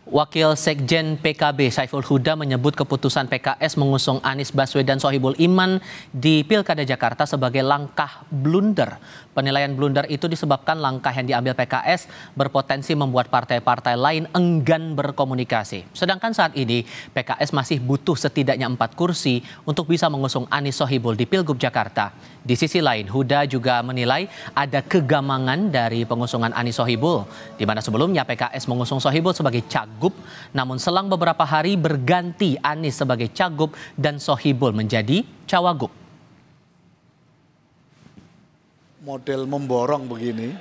Wakil Sekjen PKB Saiful Huda menyebut keputusan PKS mengusung Anies Baswedan Sohibul Iman di Pilkada Jakarta sebagai langkah blunder. Penilaian blunder itu disebabkan langkah yang diambil PKS berpotensi membuat partai-partai lain enggan berkomunikasi. Sedangkan saat ini PKS masih butuh setidaknya 4 kursi untuk bisa mengusung Anies Sohibul di Pilgub Jakarta. Di sisi lain, Huda juga menilai ada kegamangan dari pengusungan Anies Sohibul, di mana sebelumnya PKS mengusung Sohibul sebagai cagup, namun selang beberapa hari berganti Anies sebagai cagup dan Sohibul menjadi cawagup. Model memborong begini,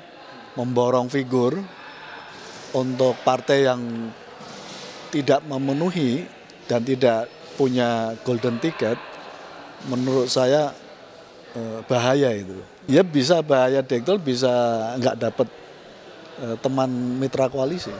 memborong figur untuk partai yang tidak memenuhi dan tidak punya golden ticket, menurut saya bahaya itu. Ya bisa bahaya dektel, bisa nggak dapat teman mitra koalisi.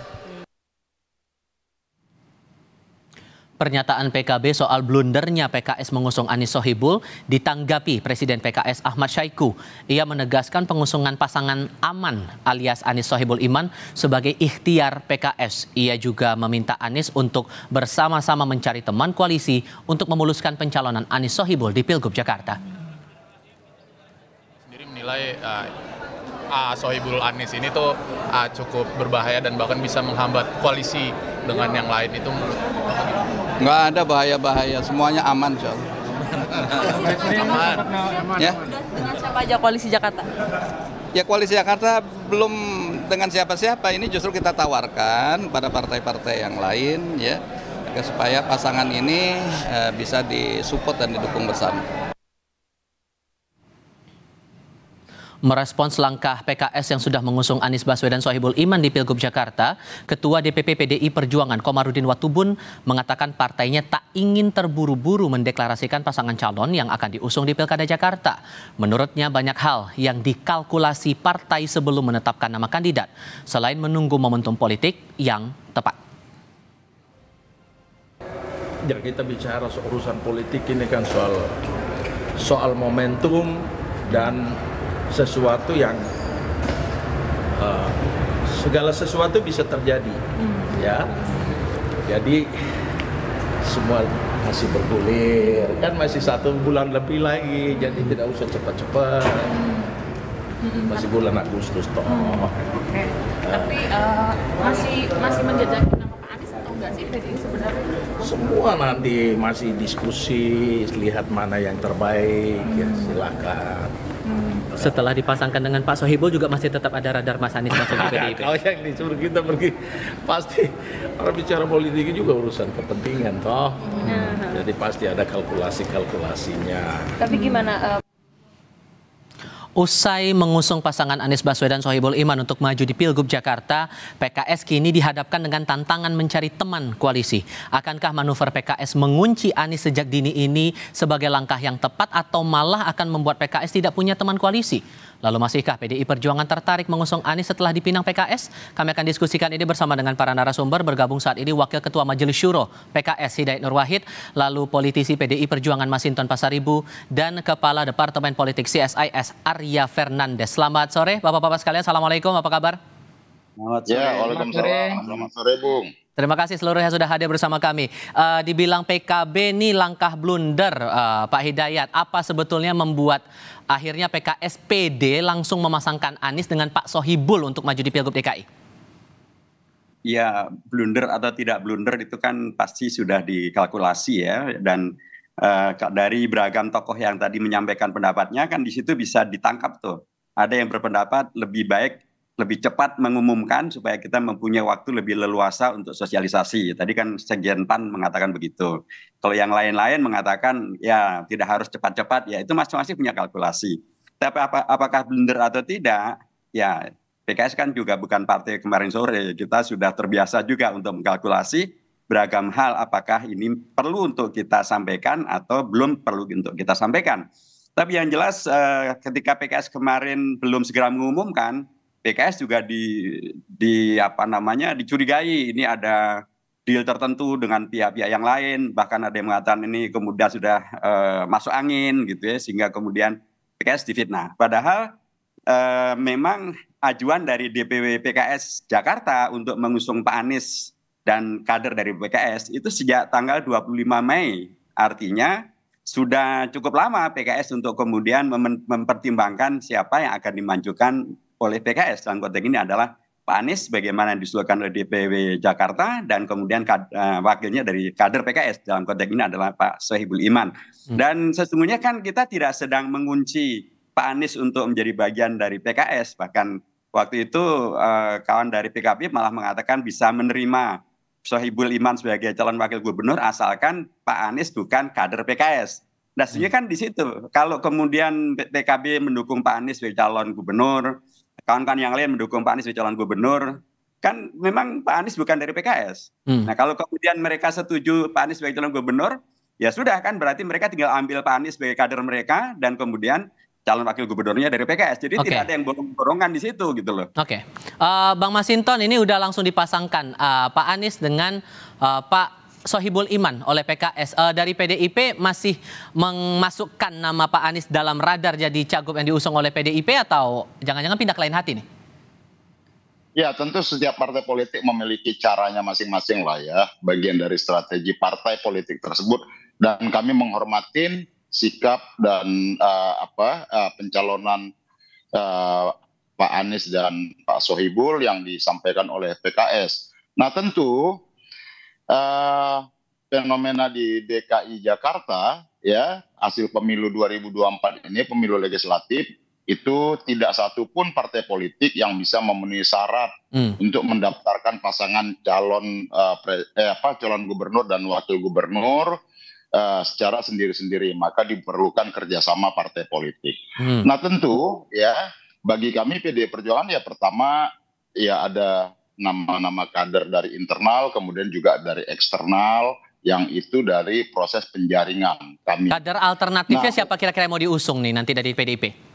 Pernyataan PKB soal blundernya PKS mengusung Anies Sohibul ditanggapi Presiden PKS Ahmad Syaiqo. Ia menegaskan pengusungan pasangan aman alias Anies Sohibul Iman sebagai ikhtiar PKS. Ia juga meminta Anies untuk bersama-sama mencari teman koalisi untuk memuluskan pencalonan Anies Sohibul di Pilgub Jakarta. Sendiri menilai Sohibul Anies ini tuh cukup berbahaya dan bahkan bisa menghambat koalisi dengan yang lain. Itu menurut nggak ada bahaya-bahaya, semuanya aman soalnya. aman. Ya. Dengan siapa aja koalisi Jakarta? Ya koalisi Jakarta belum dengan siapa-siapa, ini justru kita tawarkan pada partai-partai yang lain ya, supaya pasangan ini bisa disupport dan didukung bersama. Merespons langkah PKS yang sudah mengusung Anies Baswedan Sohibul Iman di Pilgub Jakarta, Ketua DPP PDI Perjuangan Komarudin Watubun mengatakan partainya tak ingin terburu-buru mendeklarasikan pasangan calon yang akan diusung di Pilkada Jakarta. Menurutnya banyak hal yang dikalkulasi partai sebelum menetapkan nama kandidat, selain menunggu momentum politik yang tepat. Ya kita bicara soal urusan politik ini kan soal momentum dan sesuatu yang segala sesuatu bisa terjadi, ya. Jadi semua masih bergulir, kan masih 1 bulan lebih lagi, jadi tidak usah cepat-cepat. Masih bulan Agustus toh. Oke. Tapi masih menjajaki nama Pak Anies atau enggak sih PDI sebenarnya? Semua nanti masih diskusi, lihat mana yang terbaik, ya silakan. Setelah dipasangkan dengan Pak Sohibul juga masih tetap ada radar Mas Anies masuk ke PDIP. Kalau yang disuruh kita pergi, pasti orang bicara politik juga urusan kepentingan toh. Jadi pasti ada kalkulasinya. Tapi gimana? Usai mengusung pasangan Anies Baswedan Sohibul Iman untuk maju di Pilgub Jakarta, PKS kini dihadapkan dengan tantangan mencari teman koalisi. Akankah manuver PKS mengunci Anies sejak dini ini sebagai langkah yang tepat atau malah akan membuat PKS tidak punya teman koalisi? Lalu masihkah PDI Perjuangan tertarik mengusung Anies setelah dipinang PKS? Kami akan diskusikan ini bersama dengan para narasumber. Bergabung saat ini Wakil Ketua Majelis Syuro PKS Hidayat Nur Wahid, lalu politisi PDI Perjuangan Masinton Pasaribu, dan Kepala Departemen Politik CSIS Arya Fernandes. Selamat sore Bapak-Bapak sekalian, Assalamualaikum, apa kabar? Selamat sore. Waalaikumsalam. Selamat sore, Bung. Terima kasih seluruhnya sudah hadir bersama kami. Dibilang PKB ini langkah blunder, Pak Hidayat. Apa sebetulnya membuat akhirnya PKS PD langsung memasangkan Anies dengan Pak Sohibul untuk maju di Pilgub DKI? Ya, blunder atau tidak blunder itu kan pasti sudah dikalkulasi ya. Dan dari beragam tokoh yang tadi menyampaikan pendapatnya kan di situ bisa ditangkap tuh. Ada yang berpendapat lebih baik lebih cepat mengumumkan supaya kita mempunyai waktu lebih leluasa untuk sosialisasi. Tadi kan Sekjen PAN mengatakan begitu. Kalau yang lain-lain mengatakan ya tidak harus cepat-cepat, ya itu masing-masing punya kalkulasi. Tapi apakah blunder atau tidak, ya PKS kan juga bukan partai kemarin sore. Kita sudah terbiasa juga untuk mengkalkulasi beragam hal, apakah ini perlu untuk kita sampaikan atau belum perlu untuk kita sampaikan. Tapi yang jelas ketika PKS kemarin belum segera mengumumkan, PKS juga dicurigai ini ada deal tertentu dengan pihak-pihak yang lain, bahkan ada yang mengatakan ini kemudian sudah masuk angin gitu ya, sehingga kemudian PKS difitnah. Padahal memang ajuan dari DPW PKS Jakarta untuk mengusung Pak Anies dan kader dari PKS itu sejak tanggal 25 Mei. Artinya sudah cukup lama PKS untuk kemudian mempertimbangkan siapa yang akan dimajukan oleh PKS. Dalam konteks ini adalah Pak Anies bagaimana disusulkan oleh DPW Jakarta dan kemudian wakilnya dari kader PKS. Dalam konteks ini adalah Pak Sohibul Iman. Dan sesungguhnya kan kita tidak sedang mengunci Pak Anies untuk menjadi bagian dari PKS. Bahkan waktu itu kawan dari PKB malah mengatakan bisa menerima Sohibul Iman sebagai calon wakil gubernur asalkan Pak Anies bukan kader PKS. Nah, sebenarnya kan di situ. Kalau kemudian PKB mendukung Pak Anies sebagai calon gubernur, kawan-kawan yang lain mendukung Pak Anies sebagai calon gubernur, kan memang Pak Anies bukan dari PKS. Nah, kalau kemudian mereka setuju Pak Anies sebagai calon gubernur, ya sudah kan berarti mereka tinggal ambil Pak Anies sebagai kader mereka dan kemudian calon wakil gubernurnya dari PKS. Jadi tidak ada yang borong-borongan di situ gitu loh. Oke. Bang Masinton, ini udah langsung dipasangkan Pak Anies dengan Pak Sohibul Iman oleh PKS. Dari PDIP masih memasukkan nama Pak Anies dalam radar jadi cagup yang diusung oleh PDIP atau jangan-jangan pindah ke lain hati nih? Ya, tentu setiap partai politik memiliki caranya masing-masing lah ya, bagian dari strategi partai politik tersebut, dan kami menghormatin sikap dan pencalonan Pak Anies dan Pak Sohibul yang disampaikan oleh PKS. Nah, tentu fenomena di DKI Jakarta ya, hasil pemilu 2024 ini, pemilu legislatif, itu tidak satupun partai politik yang bisa memenuhi syarat untuk mendaftarkan pasangan calon gubernur dan wakil gubernur secara sendiri-sendiri, maka diperlukan kerjasama partai politik. Nah, tentu ya bagi kami PDI Perjuangan ya pertama ya ada nama-nama kader dari internal, kemudian juga dari eksternal yang itu dari proses penjaringan kami. Kader alternatifnya siapa kira-kira yang mau diusung nih nanti dari PDIP?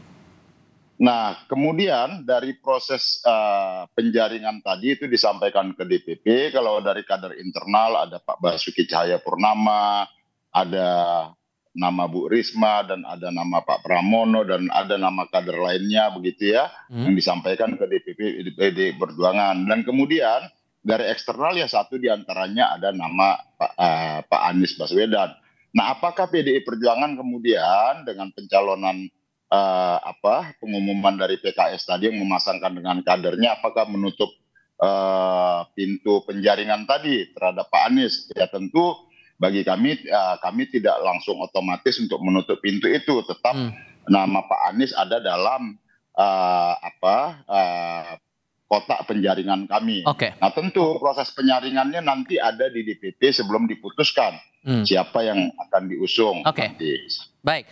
Nah, kemudian dari proses penjaringan tadi itu disampaikan ke DPP. Kalau dari kader internal ada Pak Basuki Cahayapurnama, ada nama Bu Risma, dan ada nama Pak Pramono, dan ada nama kader lainnya begitu ya, yang disampaikan ke DPP PDI Perjuangan. Dan kemudian dari eksternal ya satu diantaranya ada nama Pak Anies Baswedan. Nah, apakah PDI Perjuangan kemudian dengan pencalonan pengumuman dari PKS tadi yang memasangkan dengan kadernya, apakah menutup pintu penjaringan tadi terhadap Pak Anies? Ya tentu bagi kami tidak langsung otomatis untuk menutup pintu itu, tetap nama Pak Anies ada dalam kotak penjaringan kami. Nah, tentu proses penyaringannya nanti ada di DPP sebelum diputuskan siapa yang akan diusung. Nanti. Baik,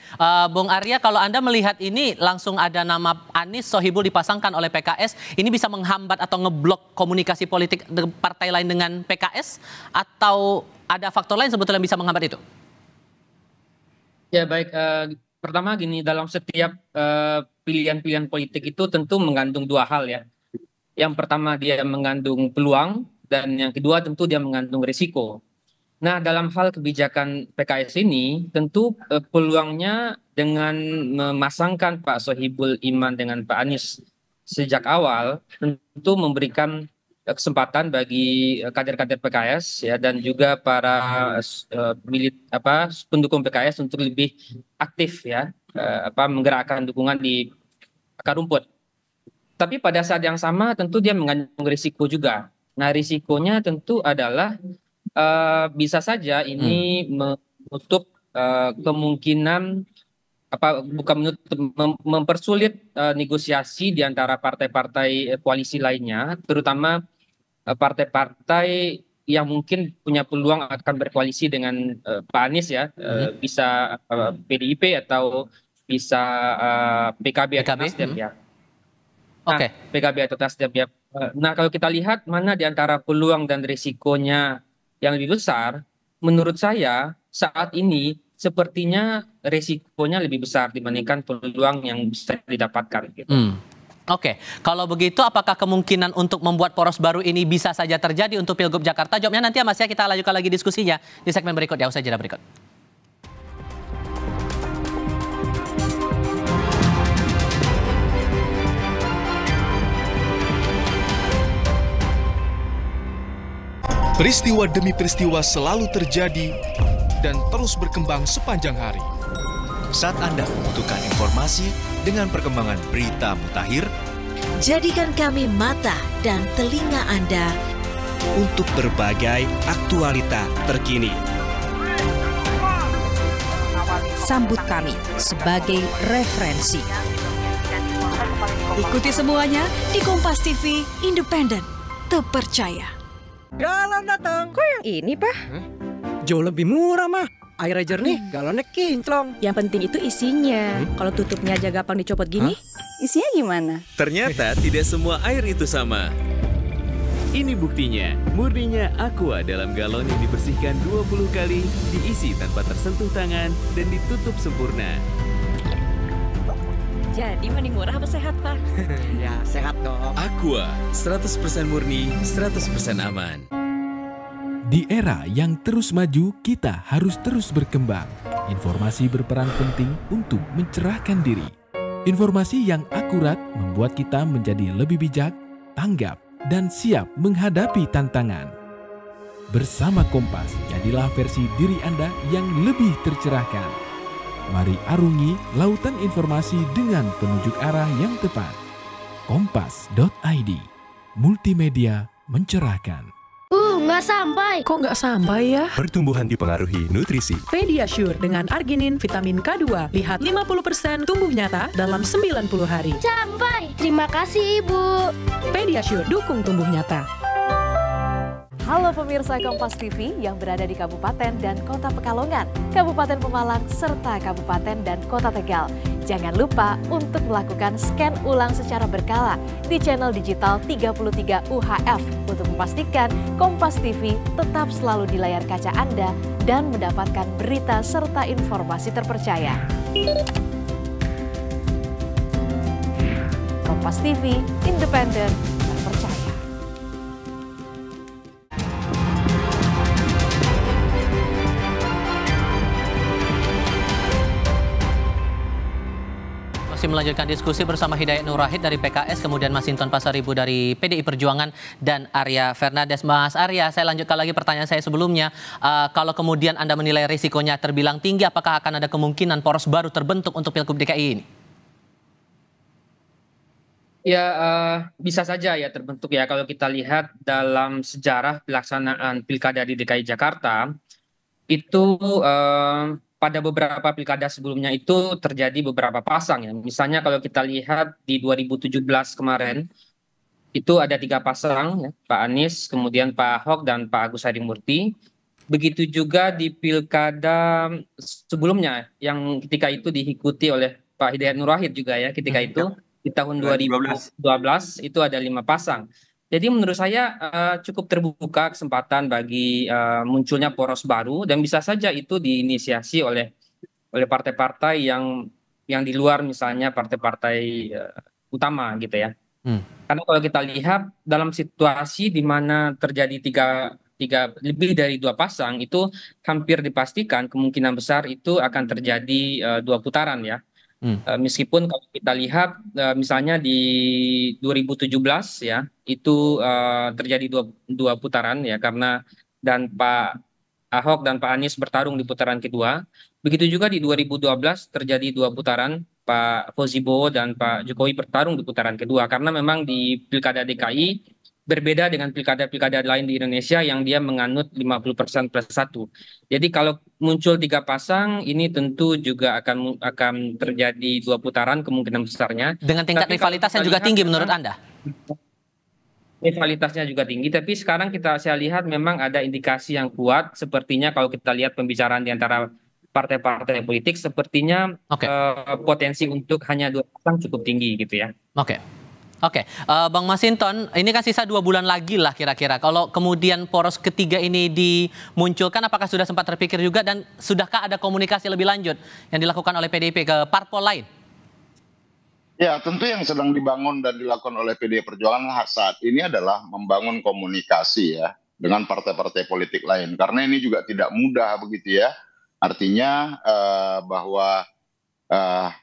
Bung Arya, kalau Anda melihat ini langsung ada nama Anies Sohibul dipasangkan oleh PKS, ini bisa menghambat atau ngeblok komunikasi politik partai lain dengan PKS, atau ada faktor lain sebetulnya yang bisa menghambat itu? Ya baik, pertama gini, dalam setiap pilihan-pilihan politik itu tentu mengandung dua hal ya. Yang pertama dia mengandung peluang, dan yang kedua tentu dia mengandung risiko. Nah, dalam hal kebijakan PKS ini, tentu peluangnya dengan memasangkan Pak Sohibul Iman dengan Pak Anies sejak awal, tentu memberikan kesempatan bagi kader-kader PKS ya, dan juga para pendukung PKS untuk lebih aktif ya, menggerakkan dukungan di akar rumput. Tapi pada saat yang sama tentu dia mengandung risiko juga. Nah, risikonya tentu adalah bisa saja ini menutup kemungkinan mempersulit negosiasi di antara partai-partai koalisi lainnya, terutama partai-partai yang mungkin punya peluang akan berkoalisi dengan Pak Anies ya, bisa PDIP atau bisa PKB atau Nasdem ya. Nah, PKB atau Nasdem ya. Nah, kalau kita lihat mana di antara peluang dan risikonya yang lebih besar, menurut saya saat ini sepertinya risikonya lebih besar dibandingkan peluang yang bisa didapatkan. Gitu. Kalau begitu apakah kemungkinan untuk membuat poros baru ini bisa saja terjadi untuk Pilgub Jakarta? Jawabnya nanti ya Mas ya, kita lanjutkan lagi diskusinya di segmen berikut ya, usai jeda berikut. Peristiwa demi peristiwa selalu terjadi dan terus berkembang sepanjang hari. Saat Anda membutuhkan informasi dengan perkembangan berita mutakhir, jadikan kami mata dan telinga Anda untuk berbagai aktualita terkini. Sambut kami sebagai referensi. Ikuti semuanya di Kompas TV, independen, terpercaya. Galon datang. Kok yang ini, Pak? Jauh lebih murah, mah. Airnya jernih, galonnya kinclong. Yang penting itu isinya. Kalau tutupnya aja gampang dicopot gini, isinya gimana? Ternyata tidak semua air itu sama. Ini buktinya, murninya Aqua dalam galon yang dibersihkan 20 kali, diisi tanpa tersentuh tangan, dan ditutup sempurna. Jadi mending murah apa sehat, Pak? Ya, sehat dong. Aqua, 100% murni, 100% aman. Di era yang terus maju, kita harus terus berkembang. Informasi berperan penting untuk mencerahkan diri. Informasi yang akurat membuat kita menjadi lebih bijak, tanggap, dan siap menghadapi tantangan. Bersama Kompas, jadilah versi diri Anda yang lebih tercerahkan. Mari arungi lautan informasi dengan penunjuk arah yang tepat. Kompas.id, multimedia mencerahkan. Nggak sampai. Kok nggak sampai ya? Pertumbuhan dipengaruhi nutrisi. Pediasure dengan arginin vitamin K2. Lihat 50% tumbuh nyata dalam 90 hari. Sampai. Terima kasih, Ibu. Pediasure dukung tumbuh nyata. Halo pemirsa Kompas TV yang berada di Kabupaten dan Kota Pekalongan, Kabupaten Pemalang, serta Kabupaten dan Kota Tegal. Jangan lupa untuk melakukan scan ulang secara berkala di channel digital 33 UHF untuk memastikan Kompas TV tetap selalu di layar kaca Anda dan mendapatkan berita serta informasi terpercaya. Kompas TV, independen, terpercaya. Masih melanjutkan diskusi bersama Hidayat Nur Wahid dari PKS, kemudian Masinton Pasaribu dari PDI Perjuangan, dan Arya Fernandes. Mas Arya, saya lanjutkan lagi pertanyaan saya sebelumnya. Kalau kemudian Anda menilai risikonya terbilang tinggi, apakah akan ada kemungkinan poros baru terbentuk untuk Pilgub DKI ini? Ya, bisa saja ya terbentuk ya. Kalau kita lihat dalam sejarah pelaksanaan pilkada di DKI Jakarta, itu pada beberapa pilkada sebelumnya itu terjadi beberapa pasang ya. Misalnya kalau kita lihat di 2017 kemarin, itu ada 3 pasang, ya, Pak Anies, kemudian Pak Ahok, dan Pak Agus Harimurti. Begitu juga di pilkada sebelumnya, yang ketika itu diikuti oleh Pak Hidayat Nur Wahid juga ya, ketika itu di tahun 2012 itu ada 5 pasang. Jadi menurut saya cukup terbuka kesempatan bagi munculnya poros baru, dan bisa saja itu diinisiasi oleh partai-partai yang di luar, misalnya partai-partai utama gitu ya. Karena kalau kita lihat dalam situasi di mana terjadi tiga lebih dari 2 pasang, itu hampir dipastikan kemungkinan besar itu akan terjadi 2 putaran ya. Meskipun kalau kita lihat misalnya di 2017 ya itu terjadi dua putaran ya, karena dan Pak Ahok dan Pak Anies bertarung di putaran kedua. Begitu juga di 2012 terjadi 2 putaran, Pak Fauzi Bowo dan Pak Jokowi bertarung di putaran kedua, karena memang di Pilkada DKI berbeda dengan pilkada-pilkada lain di Indonesia yang dia menganut 50% plus 1. Jadi kalau muncul 3 pasang, ini tentu juga akan terjadi 2 putaran kemungkinan besarnya. Dengan tingkat rivalitas yang juga tinggi menurut Anda? Rivalitasnya juga tinggi, tapi sekarang saya lihat memang ada indikasi yang kuat. Sepertinya kalau kita lihat pembicaraan di antara partai-partai politik, sepertinya potensi untuk hanya 2 pasang cukup tinggi gitu ya. Oke, Bang Masinton, ini kan sisa 2 bulan lagi lah kira-kira. Kalau kemudian poros ketiga ini dimunculkan, apakah sudah sempat terpikir juga, dan sudahkah ada komunikasi lebih lanjut yang dilakukan oleh PDIP ke parpol lain? Ya, tentu yang sedang dibangun dan dilakukan oleh PDI Perjuangan saat ini adalah membangun komunikasi ya dengan partai-partai politik lain. Karena ini juga tidak mudah begitu ya. Artinya bahwa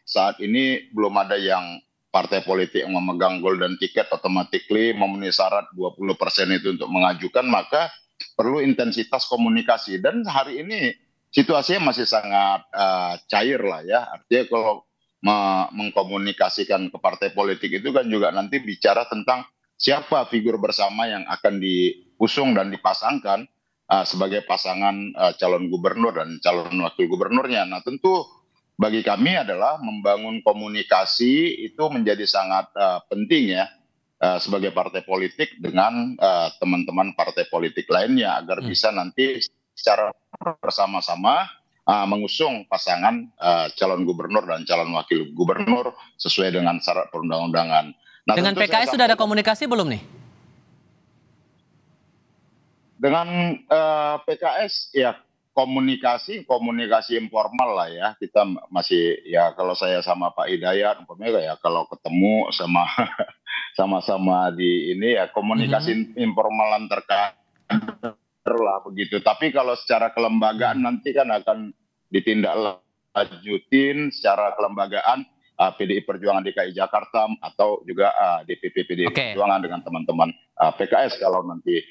saat ini belum ada yang partai politik yang memegang golden ticket automatically memenuhi syarat 20% itu untuk mengajukan, maka perlu intensitas komunikasi. Dan hari ini situasinya masih sangat cair lah ya. Artinya kalau mengkomunikasikan ke partai politik itu kan juga nanti bicara tentang siapa figur bersama yang akan diusung dan dipasangkan sebagai pasangan calon gubernur dan calon wakil gubernurnya. Nah tentu bagi kami adalah membangun komunikasi itu menjadi sangat penting ya sebagai partai politik dengan teman-teman partai politik lainnya agar bisa nanti secara bersama-sama mengusung pasangan calon gubernur dan calon wakil gubernur sesuai dengan syarat perundang-undangan. Nah, dengan PKS sudah ada komunikasi belum nih? Dengan PKS ya komunikasi informal lah ya. Kita masih ya kalau saya sama Pak Hidayat umpamanya ya kalau ketemu sama-sama di ini ya komunikasi informal antar kader lah begitu. Tapi kalau secara kelembagaan nanti kan akan ditindaklanjutin secara kelembagaan PDI Perjuangan DKI Jakarta atau juga DPP PDI Perjuangan dengan teman-teman PKS kalau nanti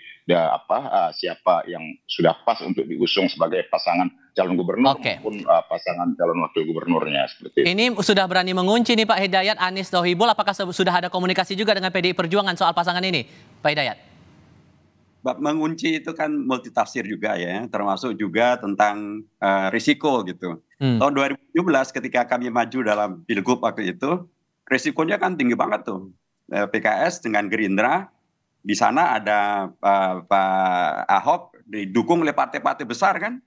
siapa yang sudah pas untuk diusung sebagai pasangan calon gubernur maupun pasangan calon wakil gubernurnya seperti itu. Ini sudah berani mengunci nih Pak Hidayat, Anies Sohibul, apakah sudah ada komunikasi juga dengan PDI Perjuangan soal pasangan ini, Pak Hidayat? Mengunci itu kan multitafsir juga ya, termasuk juga tentang risiko gitu. Tahun 2017 ketika kami maju dalam Pilgub waktu itu, risikonya kan tinggi banget tuh. PKS dengan Gerindra, di sana ada Pak Ahok didukung oleh partai-partai besar kan.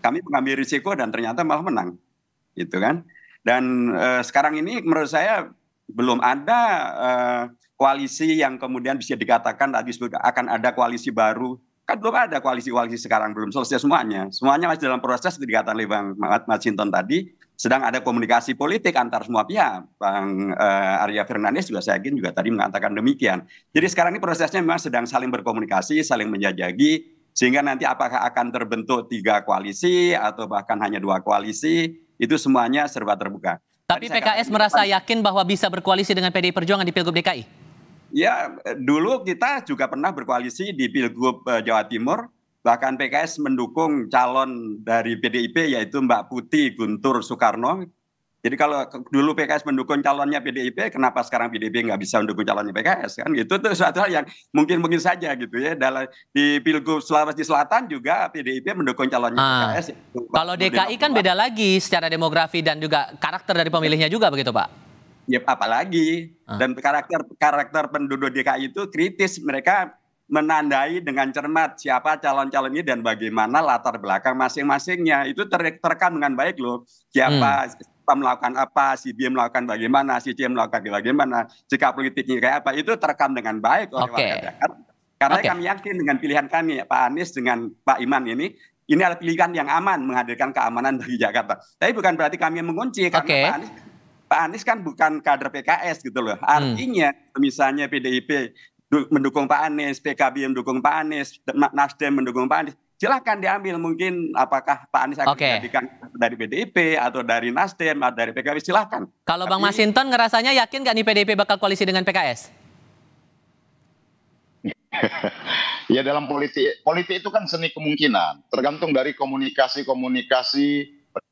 Kami mengambil risiko dan ternyata malah menang, gitu kan. Dan sekarang ini menurut saya belum ada koalisi yang kemudian bisa dikatakan tadi akan ada koalisi baru. Kan belum ada koalisi-koalisi sekarang, belum selesai semuanya. Semuanya masih dalam proses, dikatakan oleh Bang Masinton tadi, sedang ada komunikasi politik antar semua pihak. Bang Arya Fernandes juga saya yakin juga tadi mengatakan demikian. Jadi sekarang ini prosesnya memang sedang saling berkomunikasi, saling menjajaki, sehingga nanti apakah akan terbentuk 3 koalisi atau bahkan hanya 2 koalisi, itu semuanya serba terbuka. Tapi PKS merasa yakin bahwa bisa berkoalisi dengan PDI Perjuangan di Pilgub DKI? Ya, dulu kita juga pernah berkoalisi di Pilgub Jawa Timur, bahkan PKS mendukung calon dari PDIP yaitu Mbak Putih Guntur Soekarno. Jadi kalau dulu PKS mendukung calonnya PDIP, kenapa sekarang PDIP nggak bisa mendukung calonnya PKS kan? Itu tuh suatu hal yang mungkin saja gitu ya. Di Pilgub Sulawesi Selatan juga PDIP mendukung calonnya PKS. Kalau DKI kan beda lagi secara demografi dan juga karakter dari pemilihnya juga begitu Pak? Ya apalagi, dan karakter penduduk DKI itu kritis, mereka menandai dengan cermat siapa calon-calon ini dan bagaimana latar belakang masing-masingnya. Itu terekam dengan baik loh, siapa melakukan apa, si B melakukan bagaimana, si C melakukan bagaimana, sikap politiknya kayak apa, itu terekam dengan baik oleh warga Jakarta. Karena kami yakin dengan pilihan kami, Pak Anies dengan Pak Iman ini adalah pilihan yang aman, menghadirkan keamanan bagi Jakarta. Tapi bukan berarti kami mengunci, karena Pak Anies kan bukan kader PKS gitu loh. Artinya misalnya PDIP mendukung Pak Anies, PKB mendukung Pak Anies, Nasdem mendukung Pak Anies, silahkan diambil. Mungkin apakah Pak Anies akan dijadikan dari PDIP atau dari Nasdem atau dari PKB, silahkan. Kalau Bang Masinton ngerasanya yakin nggak nih PDIP bakal koalisi dengan PKS? Ya dalam politik itu kan seni kemungkinan, tergantung dari komunikasi,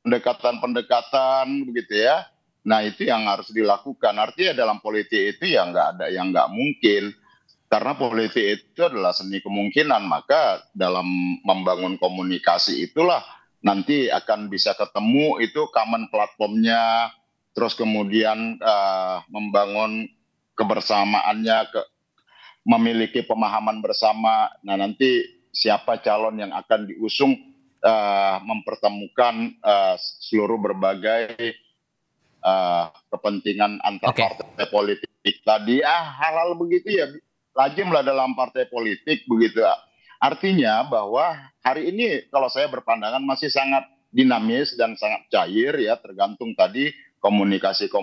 pendekatan begitu ya. Nah itu yang harus dilakukan. Artinya dalam politik itu ya nggak ada yang nggak mungkin. Karena politik itu adalah seni kemungkinan. Maka dalam membangun komunikasi itulah nanti akan bisa ketemu itu common platformnya. Terus kemudian membangun kebersamaannya, memiliki pemahaman bersama. Nah nanti siapa calon yang akan diusung mempertemukan seluruh berbagai kepentingan antar partai politik tadi hal-hal begitu ya lazimlah dalam partai politik begitu. Artinya bahwa hari ini kalau saya berpandangan masih sangat dinamis dan sangat cair ya, tergantung tadi komunikasi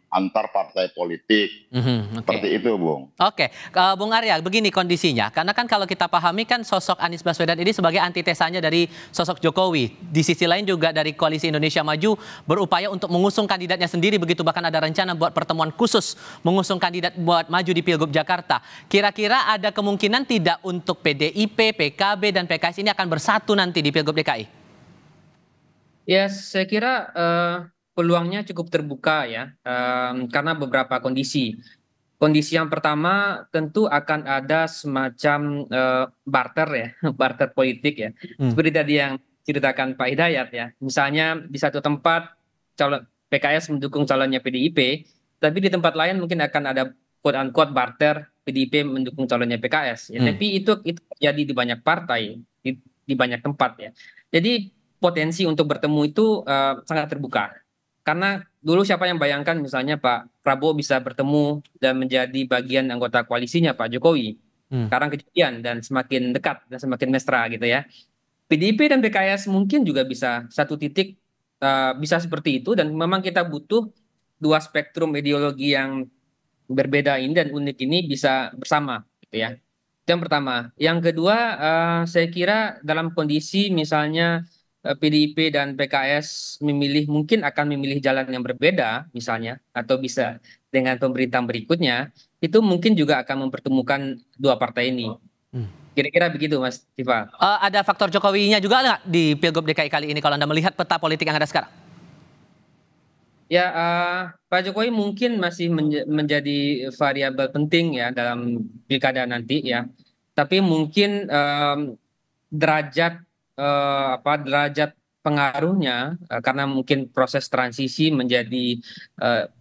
antar partai politik. Seperti itu, Bung. Oke, Bung Arya, begini kondisinya. Karena kan kalau kita pahami kan sosok Anies Baswedan ini sebagai antitesanya dari sosok Jokowi. Di sisi lain juga dari Koalisi Indonesia Maju berupaya untuk mengusung kandidatnya sendiri, begitu bahkan ada rencana buat pertemuan khusus mengusung kandidat buat maju di Pilgub Jakarta. Kira-kira ada kemungkinan tidak untuk PDIP, PKB, dan PKS ini akan bersatu nanti di Pilgub DKI? Ya, saya kira peluangnya cukup terbuka ya, karena beberapa kondisi. Kondisi yang pertama tentu akan ada semacam barter ya, barter politik ya. Seperti tadi yang ceritakan Pak Hidayat ya. Misalnya di satu tempat calon PKS mendukung calonnya PDIP, tapi di tempat lain mungkin akan ada quote-unquote barter PDIP mendukung calonnya PKS. Ya. Tapi itu terjadi di banyak partai, di banyak tempat ya. Jadi potensi untuk bertemu itu sangat terbuka. Karena dulu siapa yang bayangkan misalnya Pak Prabowo bisa bertemu dan menjadi bagian anggota koalisinya Pak Jokowi. Sekarang kejadian dan semakin dekat dan semakin mesra gitu ya. PDIP dan PKS mungkin juga bisa satu titik bisa seperti itu, dan memang kita butuh dua spektrum ideologi yang berbeda ini dan unik ini bisa bersama gitu ya. Itu yang pertama. Yang kedua, saya kira dalam kondisi misalnya PDIP dan PKS mungkin akan memilih jalan yang berbeda misalnya, atau bisa dengan pemerintahan berikutnya, itu mungkin juga akan mempertemukan dua partai ini. Kira-kira begitu Mas Tifa. Ada faktor Jokowinya juga nggak di Pilgub DKI kali ini kalau Anda melihat peta politik yang ada sekarang? Ya, Pak Jokowi mungkin masih menjadi variabel penting ya dalam pilkada nanti ya. Tapi mungkin derajat pengaruhnya karena mungkin proses transisi menjadi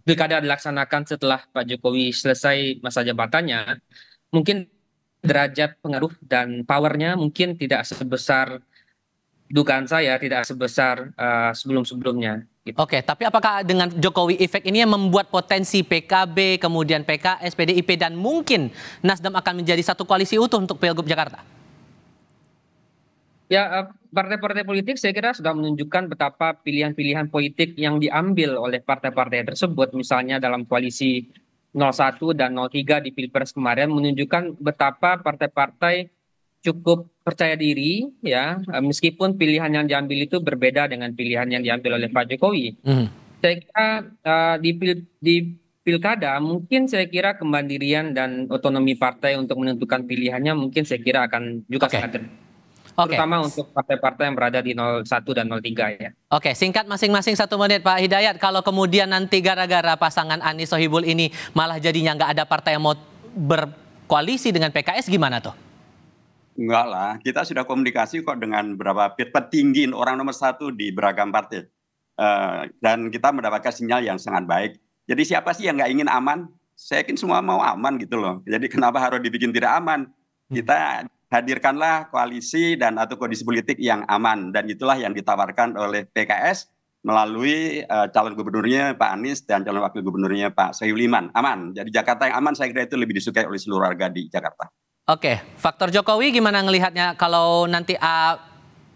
pilkada dilaksanakan setelah Pak Jokowi selesai masa jabatannya, mungkin derajat pengaruh dan powernya mungkin tidak sebesar, dugaan saya tidak sebesar sebelum-sebelumnya. Gitu. Oke, tapi apakah dengan Jokowi efek ini yang membuat potensi PKB, kemudian PKS, PDIP, dan mungkin Nasdem akan menjadi satu koalisi utuh untuk Pilgub Jakarta? Ya, partai-partai politik saya kira sudah menunjukkan betapa pilihan-pilihan politik yang diambil oleh partai-partai tersebut, misalnya dalam koalisi 01 dan 03 di Pilpres kemarin, menunjukkan betapa partai-partai cukup percaya diri ya, meskipun pilihan yang diambil itu berbeda dengan pilihan yang diambil oleh Pak Jokowi. Saya kira di pilkada mungkin saya kira kemandirian dan otonomi partai untuk menentukan pilihannya mungkin saya kira akan juga sangat terbuka. Terutama untuk partai-partai yang berada di 01 dan 03 ya. Oke, singkat masing-masing 1 menit Pak Hidayat. Kalau kemudian nanti gara-gara pasangan Anies Sohibul ini malah jadinya nggak ada partai yang mau berkoalisi dengan PKS, gimana tuh? Enggak lah, kita sudah komunikasi kok dengan beberapa petinggi orang nomor 1 di beragam partai. Dan kita mendapatkan sinyal yang sangat baik. Jadi siapa sih yang nggak ingin aman? Saya yakin semua mau aman gitu loh. Jadi kenapa harus dibikin tidak aman? Kita hadirkanlah koalisi dan atau kondisi politik yang aman, dan itulah yang ditawarkan oleh PKS melalui calon gubernurnya Pak Anies dan calon wakil gubernurnya Pak Sohibul Iman. Aman. Jadi Jakarta yang aman saya kira itu lebih disukai oleh seluruh warga di Jakarta. Oke, faktor Jokowi gimana ngelihatnya kalau nanti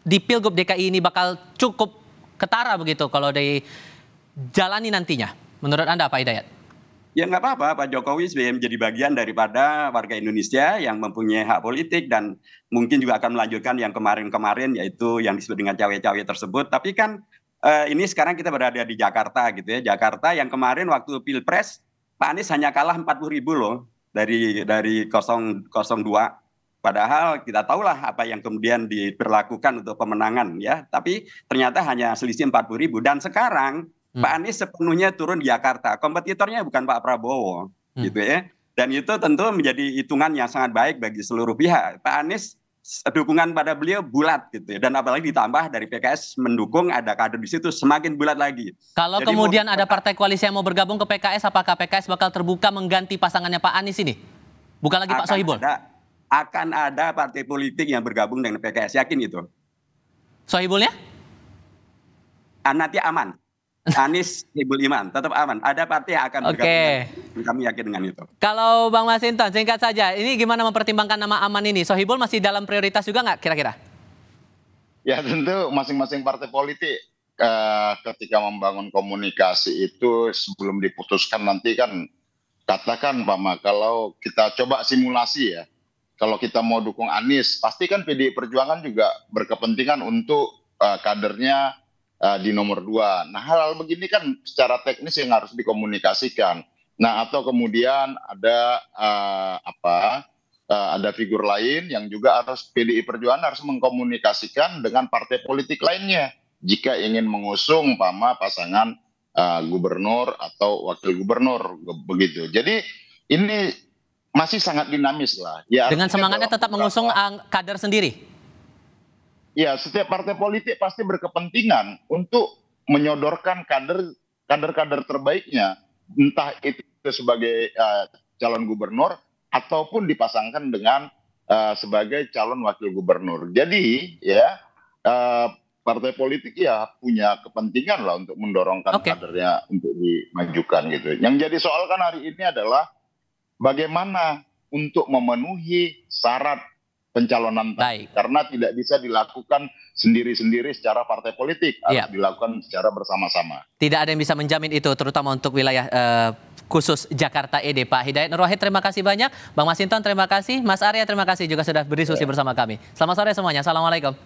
di Pilgub DKI ini bakal cukup ketara begitu kalau dijalani nantinya? Menurut Anda Pak Hidayat? Ya nggak apa-apa, Pak Jokowi sebagai menjadi bagian daripada warga Indonesia yang mempunyai hak politik dan mungkin juga akan melanjutkan yang kemarin-kemarin, yaitu yang disebut dengan cawe-cawe tersebut. Tapi kan ini sekarang kita berada di Jakarta gitu ya. Jakarta yang kemarin waktu Pilpres Pak Anies hanya kalah 40.000 loh dari 002. Padahal kita tahulah apa yang kemudian diberlakukan untuk pemenangan ya. Tapi ternyata hanya selisih 40.000, dan sekarang Pak Anies sepenuhnya turun di Jakarta. Kompetitornya bukan Pak Prabowo, gitu ya. Dan itu tentu menjadi hitungan yang sangat baik bagi seluruh pihak. Pak Anies dukungan pada beliau bulat, gitu ya. Dan apalagi ditambah dari PKS mendukung, ada kader di situ, semakin bulat lagi. Kalau jadi kemudian ada partai koalisi yang mau bergabung ke PKS, apakah PKS bakal terbuka mengganti pasangannya Pak Anies ini? Bukan lagi Pak Sohibul? Akan ada partai politik yang bergabung dengan PKS, yakin itu. Sohibulnya? Nanti aman. Anies, Sohibul Iman, tetap aman. Ada partai yang akan bergabung. Kami yakin dengan itu. Kalau Bang Masinton, singkat saja, ini gimana mempertimbangkan nama aman ini? Sohibul masih dalam prioritas juga nggak kira-kira? Ya tentu masing-masing partai politik ketika membangun komunikasi itu sebelum diputuskan nanti kan, katakan Pak Ma, kalau kita coba simulasi ya, kalau kita mau dukung Anies, pasti kan PDI Perjuangan juga berkepentingan untuk kadernya di nomor 2. Nah, hal-hal begini kan secara teknis yang harus dikomunikasikan. Nah, atau kemudian ada ada figur lain yang juga harus PDI Perjuangan harus mengkomunikasikan dengan partai politik lainnya jika ingin mengusung pasangan gubernur atau wakil gubernur begitu. Jadi ini masih sangat dinamis lah. Ya, dengan semangatnya tetap mengusung kader sendiri. Ya, setiap partai politik pasti berkepentingan untuk menyodorkan kader-kader terbaiknya, entah itu sebagai calon gubernur ataupun dipasangkan dengan sebagai calon wakil gubernur. Jadi ya partai politik ya punya kepentingan lah untuk mendorongkan kadernya untuk dimajukan gitu. Yang jadi soal kan hari ini adalah bagaimana untuk memenuhi syarat pencalonan tadi, karena tidak bisa dilakukan sendiri-sendiri secara partai politik, harus dilakukan secara bersama-sama. Tidak ada yang bisa menjamin itu, terutama untuk wilayah khusus Jakarta ED. Pak Hidayat Nur Wahid, terima kasih banyak. Bang Masinton, terima kasih. Mas Arya, terima kasih juga sudah berdiskusi bersama kami. Selamat sore semuanya. Assalamualaikum.